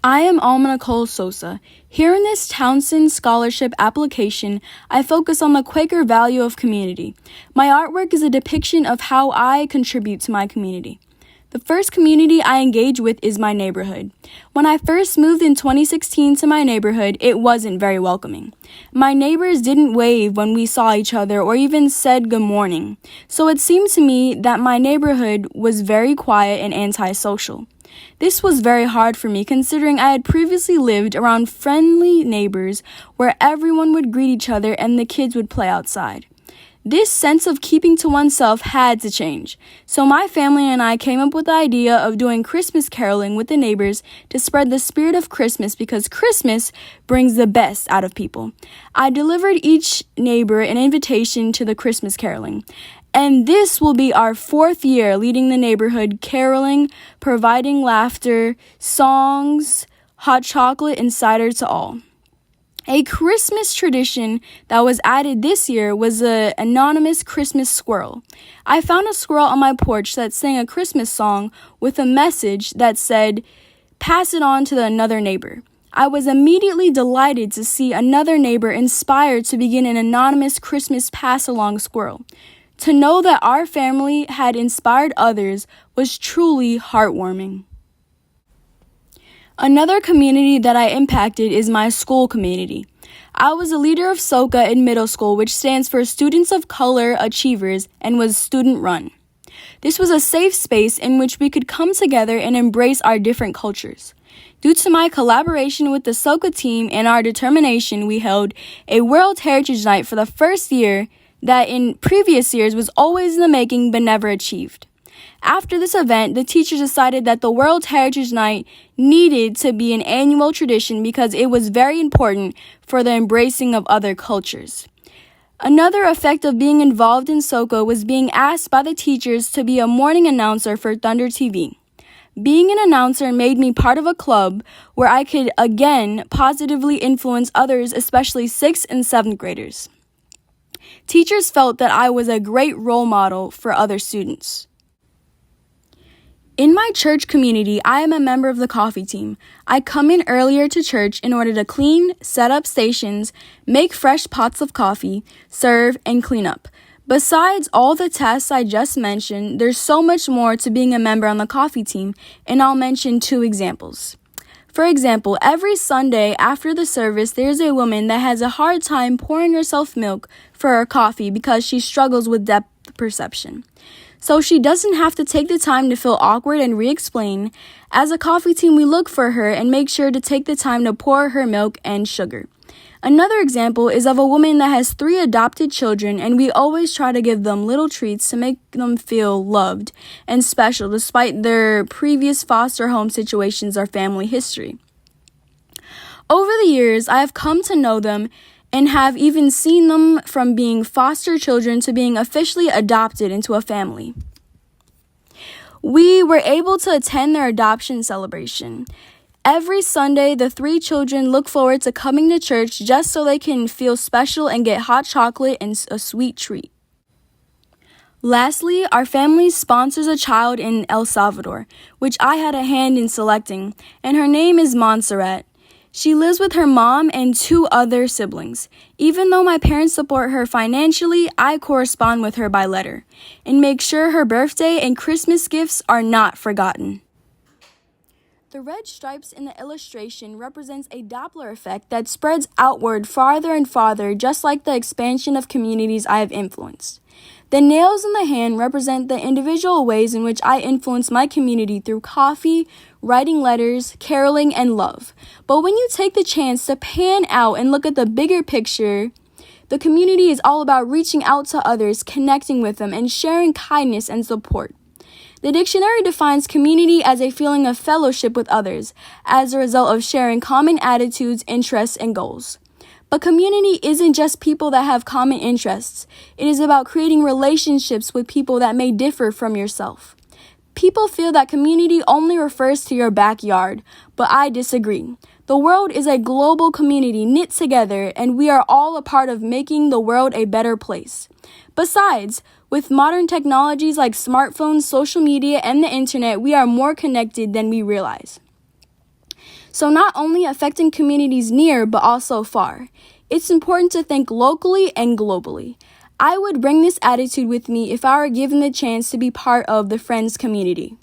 I am Alma-Nicole Sossa. Here in this Townsend scholarship application, I focus on the Quaker value of community. My artwork is a depiction of how I contribute to my community. The first community I engage with is my neighborhood. When I first moved in 2016 to my neighborhood, it wasn't very welcoming. My neighbors didn't wave when we saw each other or even said good morning. So it seemed to me that my neighborhood was very quiet and antisocial. This was very hard for me considering I had previously lived around friendly neighbors where everyone would greet each other and the kids would play outside. This sense of keeping to oneself had to change, so my family and I came up with the idea of doing Christmas caroling with the neighbors to spread the spirit of Christmas because Christmas brings the best out of people. I delivered each neighbor an invitation to the Christmas caroling, and this will be our 4th year leading the neighborhood caroling, providing laughter, songs, hot chocolate, and cider to all. A Christmas tradition that was added this year was an anonymous Christmas squirrel. I found a squirrel on my porch that sang a Christmas song with a message that said, "Pass it on to another neighbor." I was immediately delighted to see another neighbor inspired to begin an anonymous Christmas pass-along squirrel. To know that our family had inspired others was truly heartwarming. Another community that I impacted is my school community. I was a leader of SOCA in middle school, which stands for Students of Color Achievers, and was student-run. This was a safe space in which we could come together and embrace our different cultures. Due to my collaboration with the SOCA team and our determination, we held a World Heritage Night for the first year that in previous years was always in the making but never achieved. After this event, the teachers decided that the World Heritage Night needed to be an annual tradition because it was very important for the embracing of other cultures. Another effect of being involved in SOCA was being asked by the teachers to be a morning announcer for Thunder TV. Being an announcer made me part of a club where I could again positively influence others, especially 6th and 7th graders. Teachers felt that I was a great role model for other students. In my church community, I am a member of the coffee team. I come in earlier to church in order to clean, set up stations, make fresh pots of coffee, serve, and clean up. Besides all the tasks I just mentioned, there's so much more to being a member on the coffee team, and I'll mention 2 examples. For example, every Sunday after the service, there's a woman that has a hard time pouring herself milk for her coffee because she struggles with depth perception. So she doesn't have to take the time to feel awkward and re-explain. As a coffee team, we look for her and make sure to take the time to pour her milk and sugar. Another example is of a woman that has 3 adopted children, and we always try to give them little treats to make them feel loved and special despite their previous foster home situations or family history. Over the years, I have come to know them and have even seen them from being foster children to being officially adopted into a family. We were able to attend their adoption celebration. Every Sunday, the 3 children look forward to coming to church just so they can feel special and get hot chocolate and a sweet treat. Lastly, our family sponsors a child in El Salvador, which I had a hand in selecting, and her name is Montserrat. She lives with her mom and 2 other siblings. Even though my parents support her financially, I correspond with her by letter and make sure her birthday and Christmas gifts are not forgotten. The red stripes in the illustration represents a Doppler effect that spreads outward farther and farther, just like the expansion of communities I have influenced. The nails in the hand represent the individual ways in which I influence my community through coffee, writing letters, caroling, and love. But when you take the chance to pan out and look at the bigger picture, the community is all about reaching out to others, connecting with them, and sharing kindness and support. The dictionary defines community as a feeling of fellowship with others as a result of sharing common attitudes, interests, and goals. But community isn't just people that have common interests. It is about creating relationships with people that may differ from yourself. People feel that community only refers to your backyard, but I disagree. The world is a global community knit together, and we are all a part of making the world a better place. Besides, with modern technologies like smartphones, social media, and the internet, we are more connected than we realize. So not only affecting communities near, but also far. It's important to think locally and globally. I would bring this attitude with me if I were given the chance to be part of the Friends community.